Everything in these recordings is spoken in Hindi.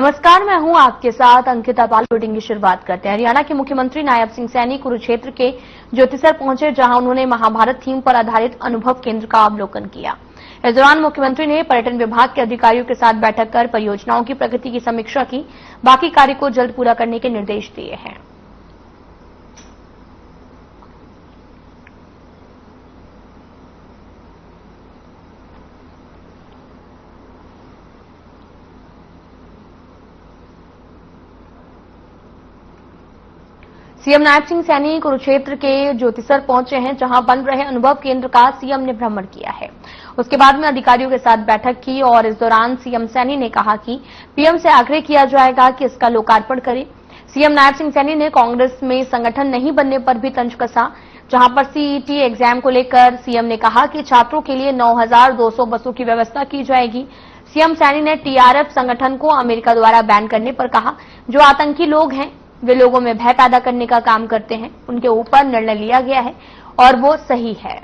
नमस्कार, मैं हूं आपके साथ अंकिता पाल। बुलेटिन की शुरुआत करते हैं। हरियाणा के मुख्यमंत्री नायब सिंह सैनी कुरुक्षेत्र के ज्योतिसर पहुंचे, जहां उन्होंने महाभारत थीम पर आधारित अनुभव केंद्र का अवलोकन किया। इस दौरान मुख्यमंत्री ने पर्यटन विभाग के अधिकारियों के साथ बैठक कर परियोजनाओं की प्रगति की समीक्षा की। बाकी कार्य को जल्द पूरा करने के निर्देश दिए हैं। सीएम नायब सिंह सैनी कुरुक्षेत्र के ज्योतिसर पहुंचे हैं, जहां बन रहे अनुभव केंद्र का सीएम ने भ्रमण किया है। उसके बाद में अधिकारियों के साथ बैठक की और इस दौरान सीएम सैनी ने कहा कि पीएम से आग्रह किया जाएगा कि इसका लोकार्पण करें। सीएम नायब सिंह सैनी ने कांग्रेस में संगठन नहीं बनने पर भी तंज कसा, जहां पर सीईटी एग्जाम को लेकर सीएम ने कहा कि छात्रों के लिए 9200 बसों की व्यवस्था की जाएगी। सीएम सैनी ने टीआरएफ संगठन को अमेरिका द्वारा बैन करने पर कहा, जो आतंकी लोग हैं वे लोगों में भय पैदा करने का काम करते हैं, उनके ऊपर निर्णय लिया गया है और वो सही है।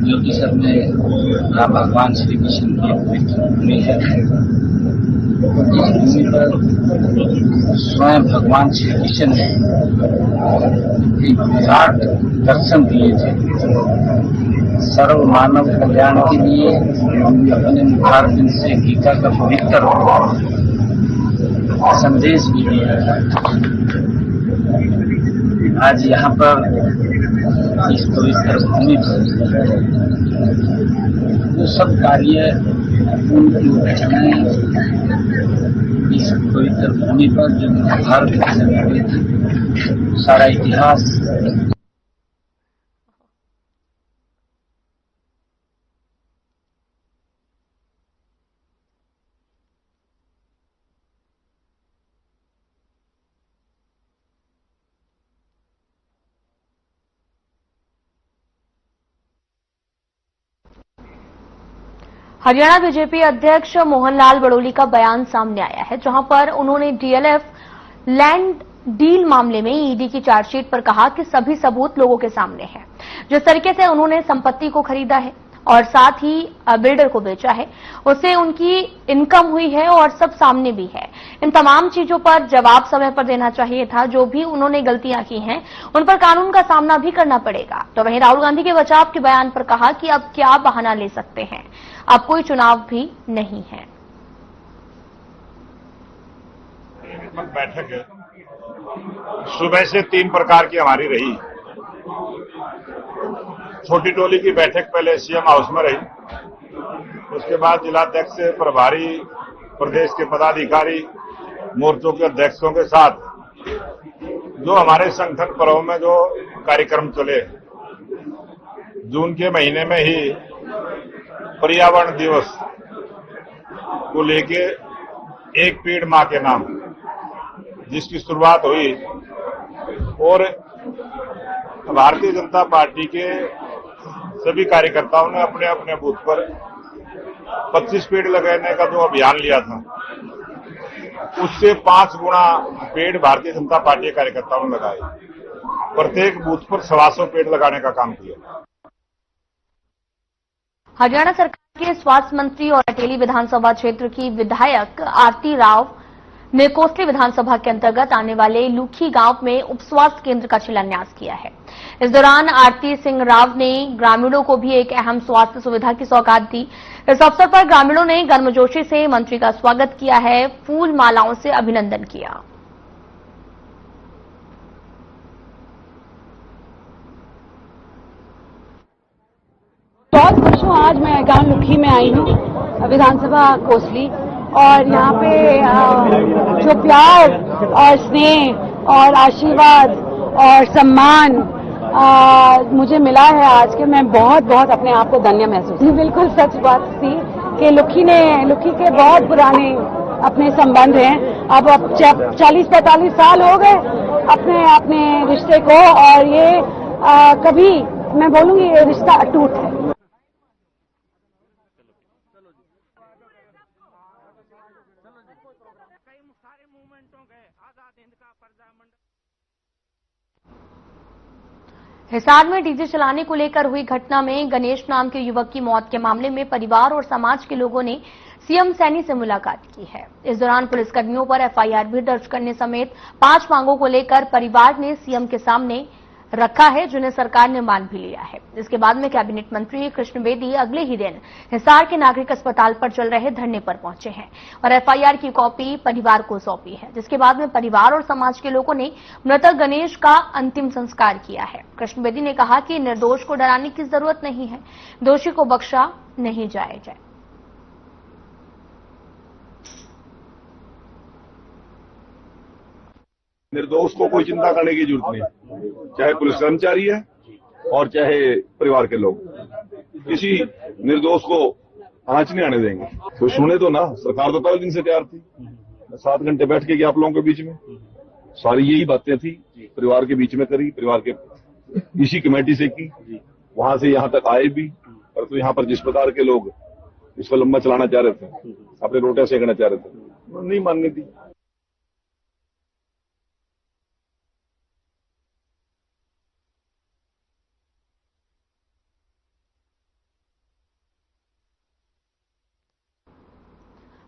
ज्योतिसर में भगवान श्री कृष्ण की भूमि है। इस भूमि पर स्वयं भगवान श्री कृष्ण ने एक विराट दर्शन दिए थे। सर्व मानव कल्याण के लिए अपने मुखारबिंद से गीता का पवित्र संदेश भी दिया था। आज यहाँ पर इस पवित्र भूमि पर वो सब कार्य उनकी घटनाएं इस पवित्र भूमि पर जो महाभारत में हुए थे, सारा इतिहास हरियाणा बीजेपी अध्यक्ष मोहनलाल बड़ोली का बयान सामने आया है, जहां पर उन्होंने डीएलएफ लैंड डील मामले में ईडी की चार्जशीट पर कहा कि सभी सबूत लोगों के सामने हैं। जिस तरीके से उन्होंने संपत्ति को खरीदा है और साथ ही बिल्डर को बेचा है, उससे उनकी इनकम हुई है और सब सामने भी है। इन तमाम चीजों पर जवाब समय पर देना चाहिए था। जो भी उन्होंने गलतियां की हैं, उन पर कानून का सामना भी करना पड़ेगा। तो वहीं राहुल गांधी के बचाव के बयान पर कहा कि अब क्या बहाना ले सकते हैं, अब कोई चुनाव भी नहीं है। बैठक है, सुबह से 3 प्रकार की हमारी रही। छोटी टोली की बैठक पहले सीएम हाउस में रही, उसके बाद जिलाध्यक्ष प्रभारी, प्रदेश के पदाधिकारी, मोर्चों के अध्यक्षों के साथ जो हमारे संगठन पर्व में जो कार्यक्रम चले, जून के महीने में ही पर्यावरण दिवस को लेके एक पेड़ मां के नाम, जिसकी शुरुआत हुई और भारतीय जनता पार्टी के सभी कार्यकर्ताओं ने अपने अपने बूथ पर 25 पेड़ लगाने का जो अभियान लिया था, उससे 5 गुना पेड़ भारतीय जनता पार्टी के कार्यकर्ताओं ने लगाए। प्रत्येक बूथ पर 125 पेड़ लगाने का काम किया। हरियाणा सरकार के स्वास्थ्य मंत्री और अटेली विधानसभा क्षेत्र की विधायक आरती राव ने कोसली विधानसभा के अंतर्गत आने वाले लूखी गांव में उप स्वास्थ्य केंद्र का शिलान्यास किया है। इस दौरान आरती सिंह राव ने ग्रामीणों को भी एक अहम स्वास्थ्य सुविधा की सौगात दी। इस अवसर पर ग्रामीणों ने गर्मजोशी से मंत्री का स्वागत किया है, फूल मालाओं से अभिनंदन किया। बहुत खुश हूँ। आज मैं गांव लुखी में आई हूँ, विधानसभा कोसली, और यहाँ पे जो प्यार और स्नेह और आशीर्वाद और सम्मान मुझे मिला है आज के, मैं बहुत बहुत अपने आप को धन्य महसूस। ये बिल्कुल सच बात थी कि लुखी के बहुत पुराने अपने संबंध हैं। अब 40-45 साल हो गए अपने रिश्ते को, और ये कभी मैं बोलूंगी ये रिश्ता अटूट है। सारे मूवमेंटों के आजाद हिंद का पर्दा मंडल। हिसार में डीजे चलाने को लेकर हुई घटना में गणेश नाम के युवक की मौत के मामले में परिवार और समाज के लोगों ने सीएम सैनी से मुलाकात की है। इस दौरान पुलिसकर्मियों पर एफआईआर भी दर्ज करने समेत 5 मांगों को लेकर परिवार ने सीएम के सामने रखा है, जिन्हें सरकार ने मान भी लिया है। इसके बाद में कैबिनेट मंत्री कृष्ण बेदी अगले ही दिन हिसार के नागरिक अस्पताल पर चल रहे धरने पर पहुंचे हैं और एफआईआर की कॉपी परिवार को सौंपी है, जिसके बाद में परिवार और समाज के लोगों ने मृतक गणेश का अंतिम संस्कार किया है। कृष्ण बेदी ने कहा कि निर्दोष को डराने की जरूरत नहीं है, दोषी को बख्शा नहीं जाएगा। निर्दोष को कोई चिंता करने की जरूरत नहीं, चाहे पुलिस कर्मचारी है और चाहे परिवार के लोग, किसी निर्दोष को आंच नहीं आने देंगे। तो सुने तो ना, सरकार तो पहले दिन से तैयार थी। 7 घंटे बैठ के गया आप लोगों के बीच में, सारी यही बातें थी, परिवार के बीच में करी, परिवार के इसी कमेटी से की, वहां से यहाँ तक आए भी। पर तो यहाँ पर जिस प्रकार के लोग इसको लंबा चलाना चाह रहे थे, अपने रोटियां सेकना चाह रहे थे, नहीं माननी थी।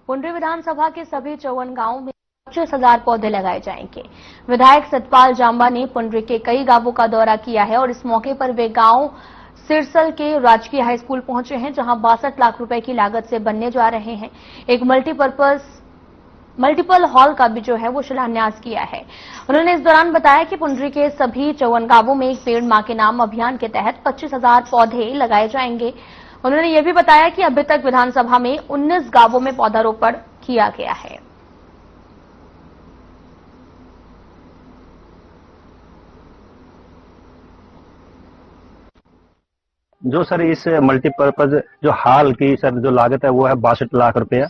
पुंडरी विधानसभा के सभी 54 गांवों में 25,000 पौधे लगाए जाएंगे। विधायक सतपाल जांबा ने पुंडरी के कई गांवों का दौरा किया है और इस मौके पर वे गांव सिरसल के राजकीय हाई स्कूल पहुंचे हैं, जहां 62 लाख रुपए की लागत से बनने जा रहे हैं एक मल्टीपल हॉल का भी जो है वो शिलान्यास किया है। उन्होंने इस दौरान बताया कि पुंडरी के सभी 54 गांवों में एक पेड़ मां के नाम अभियान के तहत 25,000 पौधे लगाए जाएंगे। उन्होंने ये भी बताया कि अभी तक विधानसभा में 19 गांवों में पौधारोपण किया गया है। जो सर इस मल्टीपर्पज जो हाल की सर जो लागत है वो है 62 लाख रुपया,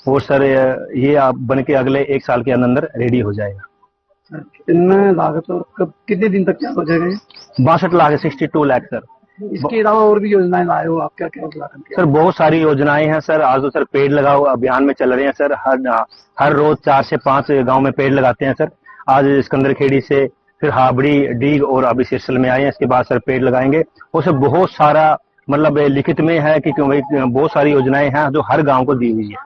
और सर ये आप बन के अगले 1 साल के अंदर रेडी हो जाएगा। इनमें लागत और कब कितने दिन तक क्या हो जाएगा? 62 लाख 62 लाख सर। इसके अलावा और भी योजनाएं लाए हो आप, क्या क्या उद्घाटन किया? सर बहुत सारी योजनाएं हैं सर। आज तो सर पेड़ लगाओ अभियान में चल रहे हैं सर। हर रोज 4 से 5 गांव में पेड़ लगाते हैं सर। आज सिकंदरखेड़ी से, फिर हाबड़ी, डीग और अभी सिरसल में आए हैं। इसके बाद सर पेड़ लगाएंगे। और सर बहुत सारा मतलब लिखित में है कि क्यों भाई बहुत सारी योजनाएं हैं जो हर गाँव को दी हुई है।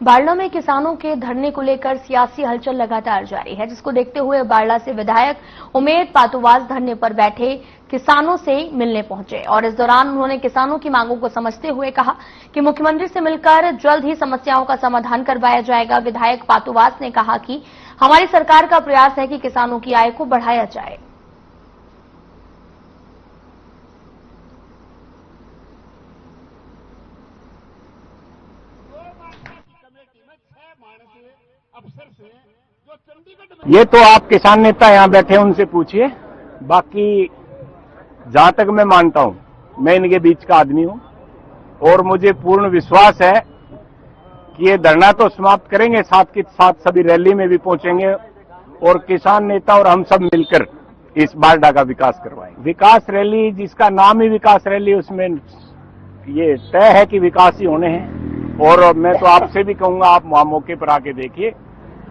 बारला में किसानों के धरने को लेकर सियासी हलचल लगातार जारी है, जिसको देखते हुए बारला से विधायक उमेद पातुवास धरने पर बैठे किसानों से मिलने पहुंचे और इस दौरान उन्होंने किसानों की मांगों को समझते हुए कहा कि मुख्यमंत्री से मिलकर जल्द ही समस्याओं का समाधान करवाया जाएगा। विधायक पातुवास ने कहा कि हमारी सरकार का प्रयास है कि किसानों की आय को बढ़ाया जाए। ये तो आप किसान नेता यहाँ बैठे उनसे पूछिए। बाकी जहां तक मैं मानता हूं, मैं इनके बीच का आदमी हूं और मुझे पूर्ण विश्वास है कि ये धरना तो समाप्त करेंगे, साथ के साथ सभी रैली में भी पहुंचेंगे और किसान नेता और हम सब मिलकर इस बारडा का विकास करवाएंगे। विकास रैली, जिसका नाम ही विकास रैली, उसमें ये तय है कि विकास ही होने हैं। और मैं तो आपसे भी कहूंगा, आप वहां मौके पर आके देखिए।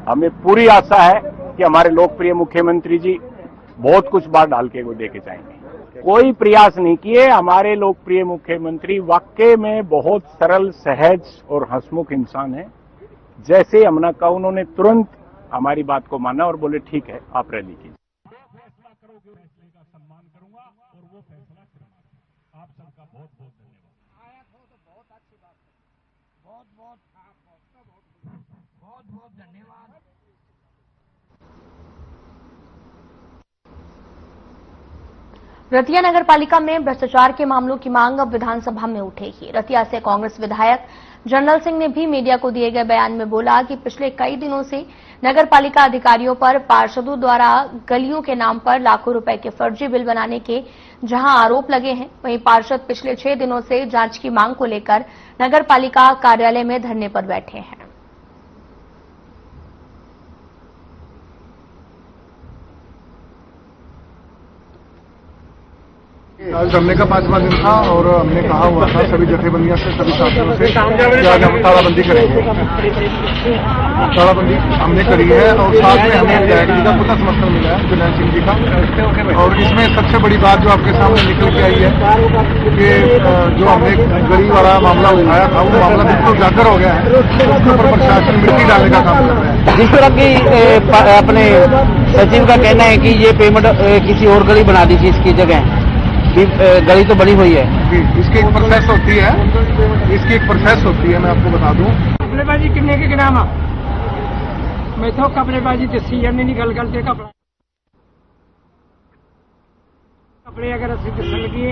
हमें पूरी आशा है कि हमारे लोकप्रिय मुख्यमंत्री जी बहुत कुछ बात डाल के वो देके जाएंगे। कोई प्रयास नहीं किए। हमारे लोकप्रिय मुख्यमंत्री वाकई में बहुत सरल, सहज और हंसमुख इंसान है। जैसे हमने कहा, उन्होंने तुरंत हमारी बात को माना और बोले ठीक है, आप रैली कीजिए। फैसला करोगे, फैसले का सम्मान करूंगा और वो फैसला करूंगा। आप सबका बहुत बहुत धन्यवाद। आया हो तो बहुत अच्छी बात है। बहुत बहुत धन्यवाद। रतिया नगर पालिका में भ्रष्टाचार के मामलों की मांग अब विधानसभा में उठेगी। रतिया से कांग्रेस विधायक जनरल सिंह ने भी मीडिया को दिए गए बयान में बोला कि पिछले कई दिनों से नगर पालिका अधिकारियों पर पार्षदों द्वारा गलियों के नाम पर लाखों रुपए के फर्जी बिल बनाने के जहां आरोप लगे हैं, वहीं पार्षद पिछले 6 दिनों से जांच की मांग को लेकर नगर पालिका कार्यालय में धरने पर बैठे हैं। आज धरने का 5वां दिन था और हमने कहा हुआ था सभी जथेबंदियों से, सभी साथियों से कि आज हम तालाबंदी करेंगे। तालाबंदी हमने करी है और साथ में हमें विधायक जी का पूरा समर्थन मिला है, जनैन सिंह जी का। और इसमें सबसे बड़ी बात जो आपके सामने निकल के आई है कि जो हमने गली वाला मामला उठाया था वो मामला बिल्कुल उजागर हो गया है। उसके ऊपर प्रशासन मिट्टी डालने का काम कर रहा है। जिस तरह की अपने सचिव का कहना है कि ये पेमेंट किसी और गली बना दी थी इसकी जगह, गली तो बनी हुई है। इसकी एक प्रोसेस होती है, इसकी एक प्रोसेस होती है, मैं आपको बता दूं। कपड़ेबाजी किन्ने के नाम मैं तो कपड़ेबाजी दसी जाने नहीं गल करते कपड़े अगर असं दसन लगी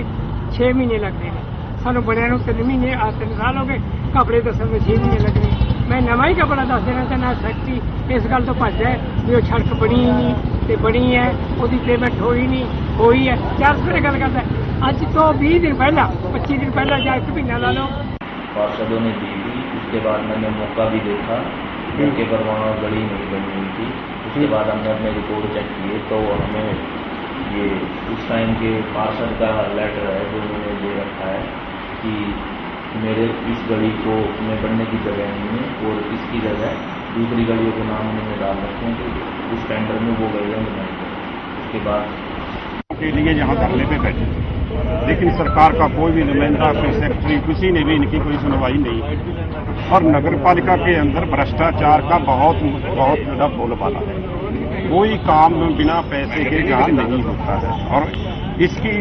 6 महीने लगते हैं सानू बनिया 3 महीने 3 साल हो गए, कपड़े दसन में 6 महीने लगने। मैं नवा ही कपड़ा दस देना तो ना सकती इस गल तो भज है भी वो सड़क बनी ही नहीं तो बनी है उसकी पेमेंट हुई नहीं हुई है। क्या फिर गल करता है अज तो 20 दिन पहला 25 दिन पहला या 1 महीना ला लो पार्षदों ने दी थी। उसके बाद मैंने मौका भी देखा, मौके पर वहाँ गली नहीं बनी हुई थी। उसके बाद हमने अपने रिपोर्ट चेक किए तो हमें ये उस टाइम के पार्षद का लेटर है जो उन्होंने दे रखा है कि मेरे इस गली को में बनने की जगह नहीं है और इसकी जगह दूसरी गलियों के नाम उन्होंने डाल रखे हैं कि उस टेंडर में वो गलियाँ बनाई गई। उसके बाद के लिए यहाँ धरने पे बैठे, लेकिन सरकार का कोई भी नुमाइंदा, कोई सेक्रेटरी, किसी ने भी इनकी कोई सुनवाई नहीं है। और नगर पालिका के अंदर भ्रष्टाचार का बहुत बड़ा बोलबाला है। कोई काम बिना पैसे के यहाँ नहीं होता है और इसकी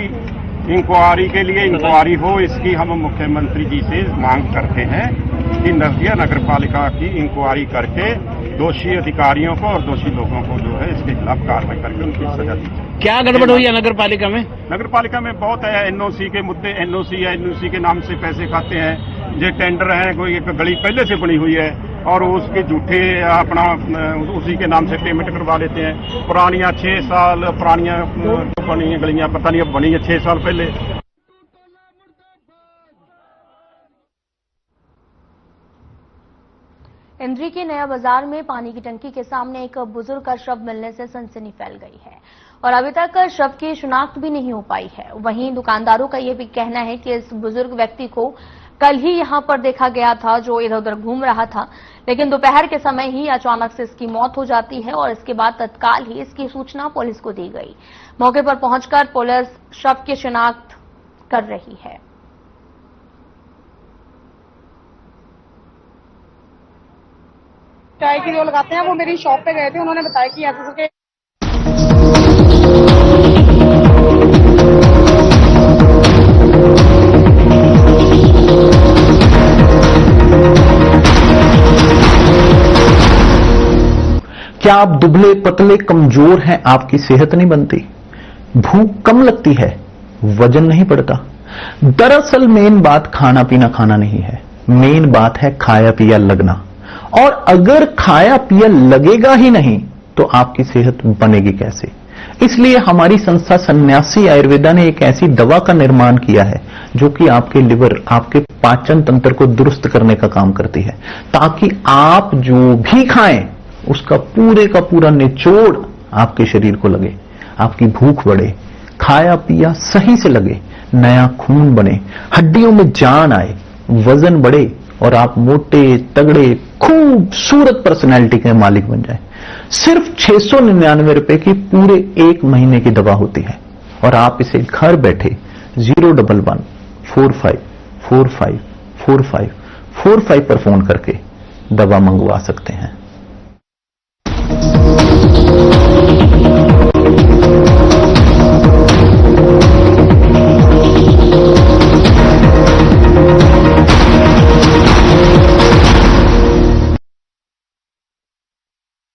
इंक्वायरी के लिए इंक्वायरी हो, इसकी हम मुख्यमंत्री जी से मांग करते हैं कि नगर पालिका की इंक्वायरी करके दोषी अधिकारियों को और दोषी लोगों को जो है इसके खिलाफ कार्रवाई करके उनकी सजा दी जाए। क्या गड़बड़ हुई है नगर पालिका में? नगर पालिका में बहुत है, एनओसी के मुद्दे, एनओसी है, एनओसी के नाम से पैसे खाते हैं। ये टेंडर है, कोई एक गली पहले से बनी हुई है और उसके झूठे अपना उसी के नाम से पेमेंट करवा लेते हैं। पुरानियां 6 साल पुरानियां बनी है गलियां, पता नहीं अब बनी है 6 साल पहले। इंद्री के नया बाजार में पानी की टंकी के सामने एक बुजुर्ग का शव मिलने से सनसनी फैल गई है और अभी तक शव की शिनाख्त भी नहीं हो पाई है। वहीं दुकानदारों का यह भी कहना है कि इस बुजुर्ग व्यक्ति को कल ही यहां पर देखा गया था जो इधर उधर घूम रहा था, लेकिन दोपहर के समय ही अचानक से इसकी मौत हो जाती है और इसके बाद तत्काल ही इसकी सूचना पुलिस को दी गई। मौके पर पहुंचकर पुलिस शव की शिनाख्त कर रही है। चाय की जो लगाते हैं वो मेरी शॉप पे गए थे, उन्होंने बताया कि ऐसे करके क्या आप दुबले पतले कमजोर हैं, आपकी सेहत नहीं बनती, भूख कम लगती है, वजन नहीं बढ़ता? दरअसल मेन बात खाना पीना खाना नहीं है, मेन बात है खाया पिया लगना। और अगर खाया पिया लगेगा ही नहीं तो आपकी सेहत बनेगी कैसे? इसलिए हमारी संस्था सन्यासी आयुर्वेदा ने एक ऐसी दवा का निर्माण किया है जो कि आपके लिवर, आपके पाचन तंत्र को दुरुस्त करने का काम करती है, ताकि आप जो भी खाएं उसका पूरे का पूरा निचोड़ आपके शरीर को लगे, आपकी भूख बढ़े, खाया पिया सही से लगे, नया खून बने, हड्डियों में जान आए, वजन बढ़े और आप मोटे तगड़े खूबसूरत पर्सनैलिटी के मालिक बन जाए। सिर्फ 699 रुपए की पूरे 1 महीने की दवा होती है और आप इसे घर बैठे 011 45 45 45 45 पर फोन करके दवा मंगवा सकते हैं।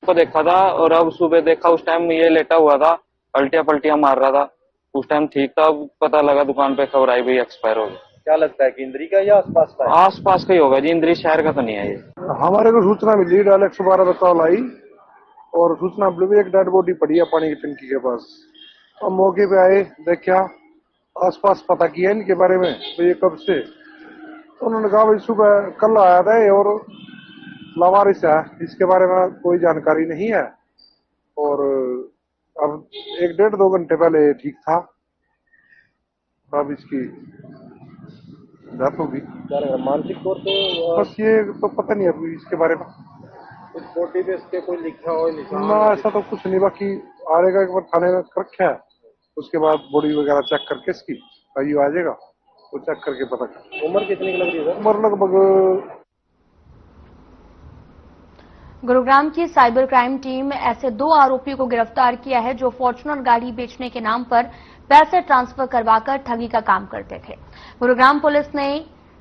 को देखा था और अब सुबह देखा, उस टाइम ये लेटा हुआ था, पलटियां मार रहा था। उस टाइम ठीक था, अब पता लगा दुकान पे खबर आई भाई एक्सपायर हो गया। क्या लगता है कि इंद्री का या आसपास का? आसपास का ही होगा जी, इंद्री शहर का तो नहीं है ये। हमारे को सूचना मिली, डायल 112 पे कॉल आई और सूचना मिली एक डेड बॉडी पड़ी है पानी की टंकी के पास। हम मौके पे आए, देखा, आसपास पता किया इनके बारे में तो ये कब से, तो उन्होंने कहा भाई सुबह कल आया था और लावारिस है, इसके बारे में कोई जानकारी नहीं है और अब 1-1.5-2 घंटे पहले ठीक था। अब इसकी डेथ होगी। क्या लग रहा है, मानसिक तौर पे बस ये तो पता नहीं अभी इसके बारे में। कुछ बॉडी पे इसके कोई लिखा हो निशान? ना ऐसा तो कुछ नहीं, बाकी आएगा एक बार थाने में रखा है, उसके बाद बॉडी वगैरह चेक करके इसकी आयु आ जाएगा, तो चेक करके पता कर। उम्र कितनी की लग रही है सर? उम्र लगभग। गुरुग्राम की साइबर क्राइम टीम ऐसे 2 आरोपियों को गिरफ्तार किया है जो फॉर्च्यूनर गाड़ी बेचने के नाम पर पैसे ट्रांसफर करवाकर ठगी का काम करते थे। गुरुग्राम पुलिस ने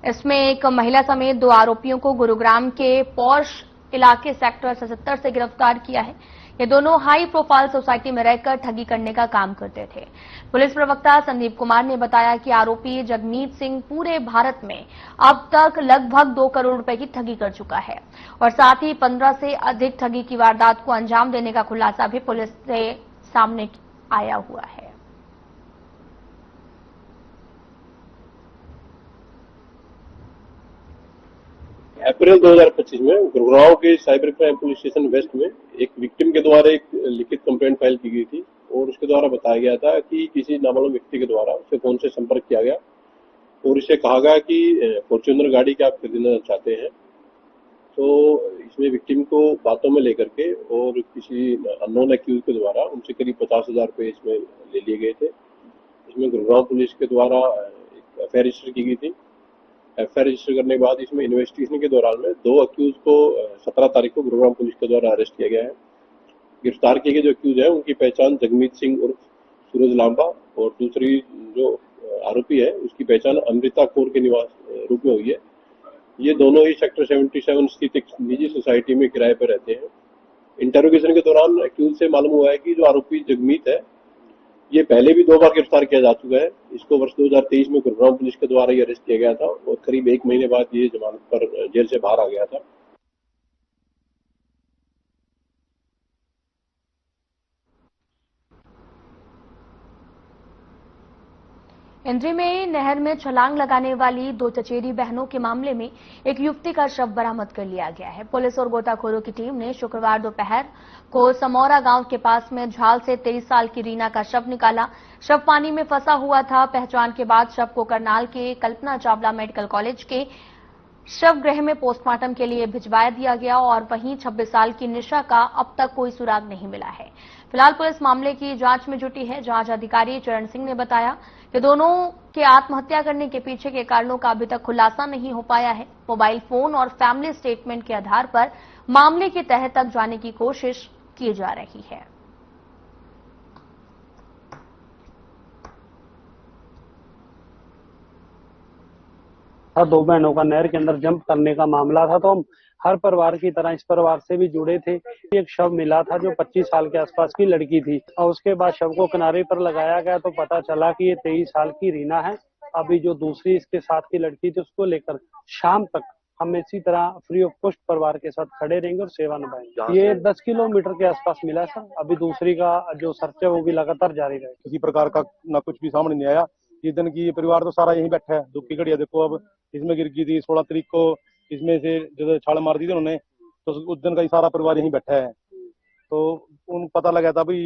इसमें एक महिला समेत 2 आरोपियों को गुरुग्राम के पॉश इलाके सेक्टर 77 से गिरफ्तार किया है। ये दोनों हाई प्रोफाइल सोसाइटी में रहकर ठगी करने का काम करते थे। पुलिस प्रवक्ता संदीप कुमार ने बताया कि आरोपी जगमीत सिंह पूरे भारत में अब तक लगभग 2 करोड़ रुपए की ठगी कर चुका है और साथ ही 15 से अधिक ठगी की वारदात को अंजाम देने का खुलासा भी पुलिस से सामने आया हुआ है। अप्रैल 2025 में गुरुग्राम के cyber crime police station west में एक विक्टिम के द्वारा एक लिखित कंप्लेंट फाइल की गई थी और उसके द्वारा बताया गया था कि किसी नामालूम व्यक्ति के द्वारा उसे फोन से संपर्क किया गया और इसे कहा गया कि फॉर्च्यूनर गाड़ी के आप खरीदना चाहते हैं। तो इसमें विक्टिम को बातों में लेकर के और किसी अननोन एक्यूज के द्वारा उनसे करीब 50,000 रुपये इसमें ले लिए गए थे। इसमें गुरुग्राम पुलिस के द्वारा एक एफआईआर रजिस्टर की गई थी। एफआईआर रजिस्टर करने के बाद इसमें इन्वेस्टिगेशन के दौरान में 2 अक्यूज को 17 तारीख को गुरुग्राम पुलिस के द्वारा अरेस्ट किया गया है। गिरफ्तार किए गए जो अक्यूज है उनकी पहचान जगमीत सिंह उर्फ सूरज लांबा और दूसरी जो आरोपी है उसकी पहचान अमृता कौर के निवास रूप में हुई है। ये दोनों ही सेक्टर 77 स्थित एक निजी सोसाइटी में किराए पर रहते हैं। इंटरोगेशन के दौरान अक्यूज से मालूम हुआ है कि जो आरोपी जगमीत है ये पहले भी 2 बार गिरफ्तार किया जा चुका है। इसको वर्ष 2023 में गुरुग्राम पुलिस के द्वारा ये अरेस्ट किया गया था और करीब 1 महीने बाद ये जमानत पर जेल से बाहर आ गया था। इंद्री में नहर में छलांग लगाने वाली 2 चचेरी बहनों के मामले में एक युवती का शव बरामद कर लिया गया है। पुलिस और गोताखोरों की टीम ने शुक्रवार दोपहर को समौरा गांव के पास में झाल से 23 साल की रीना का शव निकाला। शव पानी में फंसा हुआ था। पहचान के बाद शव को करनाल के कल्पना चावला मेडिकल कॉलेज के शव गृह में पोस्टमार्टम के लिए भिजवा दिया गया और वहीं 26 साल की निशा का अब तक कोई सुराग नहीं मिला है। फिलहाल पुलिस मामले की जांच में जुटी है। जांच अधिकारी चरण सिंह ने बताया कि दोनों के आत्महत्या करने के पीछे के कारणों का अभी तक खुलासा नहीं हो पाया है। मोबाइल फोन और फैमिली स्टेटमेंट के आधार पर मामले की तह तक जाने की कोशिश की जा रही है। था 2 बहनों का नहर के अंदर जंप करने का मामला था, तो हम हर परिवार की तरह इस परिवार से भी जुड़े थे। एक शव मिला था जो 25 साल के आसपास की लड़की थी और उसके बाद शव को किनारे पर लगाया गया तो पता चला कि ये 23 साल की रीना है। अभी जो दूसरी इसके साथ की लड़की थी उसको लेकर शाम तक हम इसी तरह फ्री ऑफ कॉस्ट परिवार के साथ खड़े रहेंगे और सेवा निभाएंगे। ये 10 किलोमीटर के आसपास मिला सर। अभी दूसरी का जो सर्च है वो भी लगातार जारी रहेगा। किसी प्रकार का ना कुछ भी सामने नहीं आया। इस दिन की ये परिवार तो सारा यहीं बैठा है। दुख की घड़िया देखो, अब इसमें गिर गई थी 16 तारीख को, इसमें से जो छाल मार दी थी उन्होंने, तो उस दिन का ही सारा परिवार यहीं बैठा है। तो उन पता लगा था भाई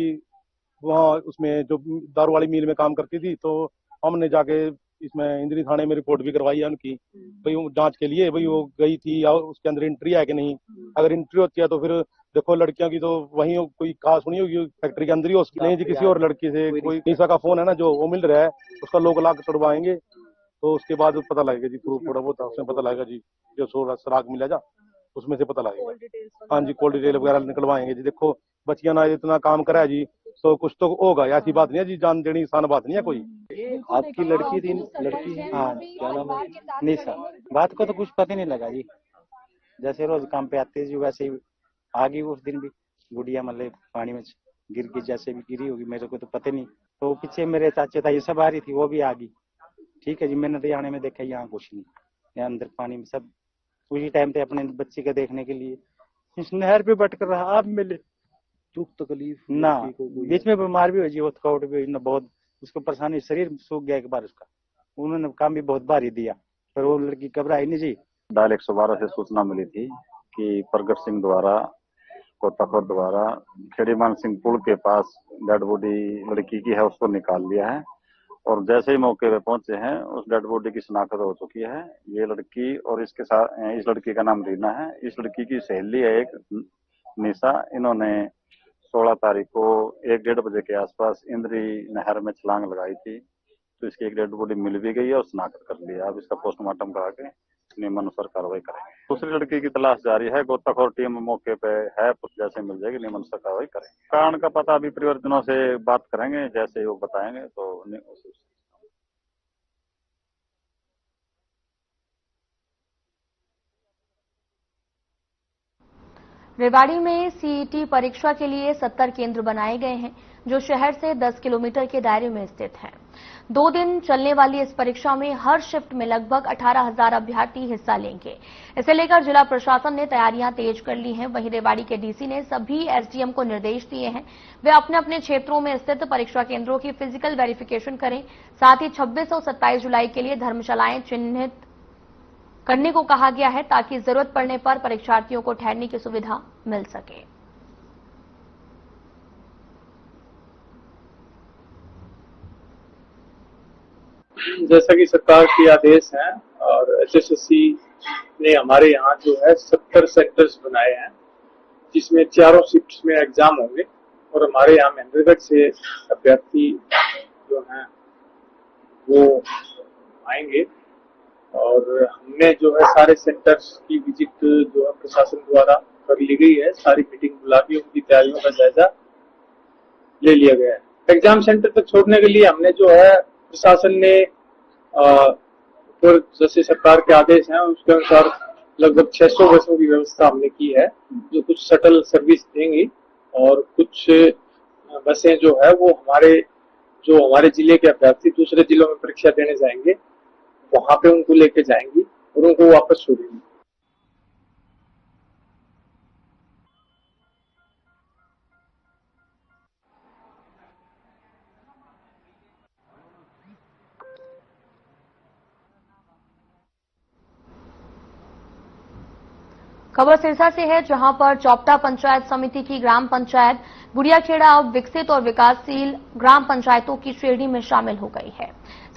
वहाँ उसमें जो दारू वाली मिल में काम करती थी, तो हमने जाके इसमें इंद्री थाने में रिपोर्ट भी करवाई है उनकी भाई जांच के लिए, भाई वो गई थी या उसके अंदर एंट्री है कि नहीं। अगर एंट्री होती है तो फिर देखो लड़कियों की तो वहीं कोई कहा सुनी होगी फैक्ट्री के अंदर ही, नहीं जी किसी और लड़की से कोई निशा का फोन है ना जो वो मिल रहा है उसका लोग लाग तोड़वाएंगे तो उसके बाद पता लगेगा जी। प्रूफ थोड़ा बहुत उसमें पता लगेगा जी, जो सुराग मिला जा उसमें से पता लगेगा। हाँ जी, कॉल डिटेल वगैरह निकलवाएंगे जी। देखो बच्चियां ना इतना काम करा है जी तो कुछ तो होगा, ऐसी बात नहीं है जी, जान देनी आसान बात नहीं है कोई। आपकी लड़की थी, लड़की हाँ क्या नाम है निशा, बात को तो कुछ पता नहीं लगा जी। जैसे रोज काम पे आते जी वैसे ही आ गई। उस दिन भी गुड़िया मतलब पानी में गिर गई, जैसे भी गिरी होगी मेरे को तो पता नहीं। तो पीछे मेरे चाचा था ये सब आ रही थी, वो भी आ गई। ठीक है जी, मैंने तो आने में देखा यहाँ कुछ नहीं, यहाँ अंदर पानी में सब उसी टाइम पे अपने बच्चे का देखने के लिए इस नहर पे बट कर रहा। आप मिले दुख तकलीफ ना, बीच में बीमार भी हुई जी, वो थकावट भी हुई ना, बहुत उसको परेशानी, शरीर सूख गया एक बार उसका। उन्होंने काम भी बहुत भारी दिया पर वो लड़की घबराई नहीं जी। डायल 112 से सूचना मिली थी कि प्रगट सिंह द्वारा गोताखोर द्वारा खेड़ीमान सिंह पुल के पास डेड बॉडी लड़की की है, उसको निकाल लिया है और जैसे ही मौके पे पहुंचे हैं उस डेड बॉडी की शिनाख्त हो चुकी है। ये लड़की और इसके साथ इस लड़की का नाम रीना है। इस लड़की की सहेली है एक निशा। इन्होंने 16 तारीख को 1-1:30 बजे के आसपास इंद्री नहर में छलांग लगाई थी। तो इसकी एक डेड बॉडी मिल भी गई है और शिनाख्त कर लिया। अब इसका पोस्टमार्टम करा के नियमानुसार कार्रवाई करेंगे। दूसरी लड़की की तलाश जारी है। गोताखोर टीम मौके पे है, जैसे मिल जाएगी नियमानुसार कार्रवाई करेंगे। कारण का पता अभी परिवारजनों से बात करेंगे, जैसे वो बताएंगे तो रेवाड़ी में सीईटी परीक्षा के लिए 70 केंद्र बनाए गए हैं, जो शहर से 10 किलोमीटर के दायरे में स्थित हैं। 2 दिन चलने वाली इस परीक्षा में हर शिफ्ट में लगभग 18,000 अभ्यर्थी हिस्सा लेंगे। इसे लेकर जिला प्रशासन ने तैयारियां तेज कर ली हैं। वहीं रेवाड़ी के डीसी ने सभी एसडीएम को निर्देश दिए हैं, वे अपने अपने क्षेत्रों में स्थित परीक्षा केंद्रों की फिजिकल वेरिफिकेशन करें। साथ ही 26 और 27 जुलाई के लिए धर्मशालाएं चिन्हित करने को कहा गया है, ताकि जरूरत पड़ने पर परीक्षार्थियों को ठहरने की सुविधा मिल सके। जैसा कि सरकार के आदेश हैं और एचएसएससी ने हमारे यहाँ जो है 70 सेक्टर्स बनाए हैं, जिसमें चारों शिफ्ट्स में एग्जाम होंगे और हमारे यहाँ महेंद्रगढ़ से अभ्यर्थी जो हैं वो आएंगे। और हमने जो है सारे सेंटर्स की विजिट जो है प्रशासन द्वारा कर ली गई है। सारी मीटिंग बुला के उनकी तैयारियों का जायजा ले लिया गया है। एग्जाम सेंटर तक छोड़ने के लिए हमने जो है प्रशासन ने और जैसे सरकार के आदेश हैं उसके अनुसार लगभग 600 बसों की व्यवस्था हमने की है, जो कुछ शटल सर्विस देंगी और कुछ बसें जो है वो हमारे जिले के अभ्यर्थी दूसरे जिलों में परीक्षा देने जाएंगे, वहां पे उनको लेके जाएंगी और उनको वापस छोड़ेंगी। खबर सिरसा से है, जहां पर चौपटा पंचायत समिति की ग्राम पंचायत गुड़ियाखेड़ा अब विकसित और विकासशील ग्राम पंचायतों की श्रेणी में शामिल हो गई है।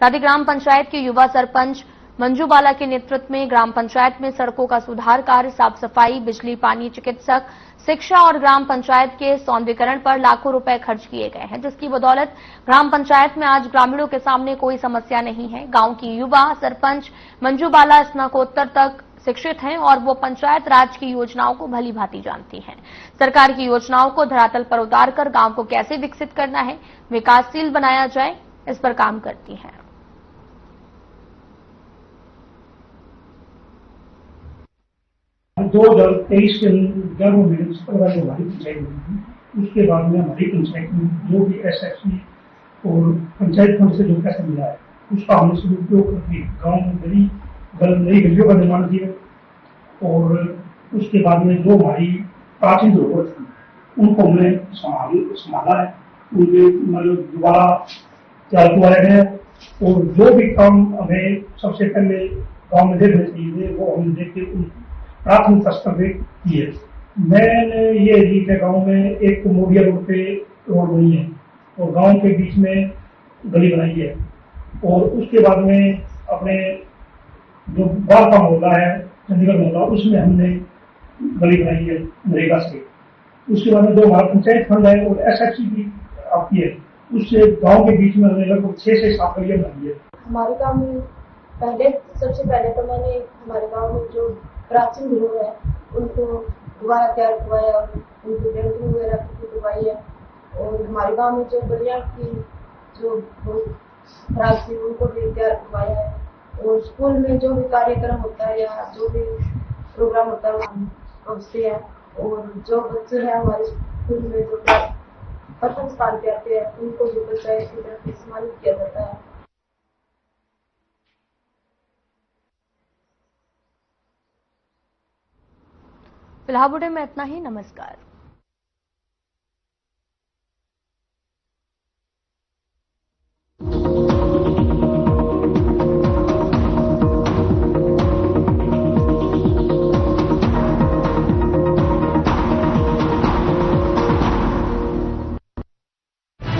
साथ ही ग्राम पंचायत के युवा सरपंच मंजू बाला के नेतृत्व में ग्राम पंचायत में सड़कों का सुधार कार्य, साफ सफाई, बिजली, पानी, चिकित्सक, शिक्षा और ग्राम पंचायत के सौंदर्यीकरण पर लाखों रुपए खर्च किए गए हैं, जिसकी बदौलत ग्राम पंचायत में आज ग्रामीणों के सामने कोई समस्या नहीं है। गांव की युवा सरपंच मंजू बाला स्नातकोत्तर तक शिक्षित हैं और वो पंचायत राज की योजनाओं को भली भांति जानती हैं। सरकार की योजनाओं को धरातल पर उतारकर गांव को कैसे विकसित करना है, विकासशील बनाया जाए, इस पर काम करती हैं। 2023 के जब म्यूनिसिपल जो हमारी पंचायत बनी थी, उसके बाद में हमारी पंचायत में जो भी एसएफसी और पंचायत फंड से जो पैसा मिला है उसका हमने सदुपयोग करके गाँव में नई गलियों का निर्माण किया और उसके बाद में जो हमारी प्राचीन धरोहर थी उनको हमने संभाला है, उनके मतलब दोबारा तैयार करवाया गया और जो भी काम हमें सबसे पहले गाँव में देखने चाहिए वो हम देख के प्राथमिक स्तर पे किए। मैंने ये ली है गाँव में एक मोडिया रोड पे रोड बनी है और गाँव के बीच में गली बनाई है और उसके बाद में अपने जो बाल का मोहल्ला है चंडीगढ़ मोहल्ला उसमें हमने गली बनाई है नरेगा से। उसके बाद में जो हमारा पंचायत फंड है और एसएफसी की आती है उससे गांव के बीच में हमने लगभग 6 से 7 गलियां बनाई है। हमारे गांव में सबसे पहले तो मैंने हमारे गांव में जो प्राचीन धरोहर है उनको दोबारा तैयार करवाया और उनकी पेंटिंग वगैरह करवाई है और हमारे गाँव में जो गलियां की जो खराब थी उनको भी तैयार करवाया है और स्कूल में जो भी कार्यक्रम होता है या जो भी प्रोग्राम होता है हम पहुँचते हैं और जो बच्चे हैं हमारे स्कूल में जो प्रथम स्थान पे आते हैं उनको भी पंचायत की तरफ से सम्मानित किया जाता है। फिलहाल बुलेटिन में इतना ही। नमस्कार।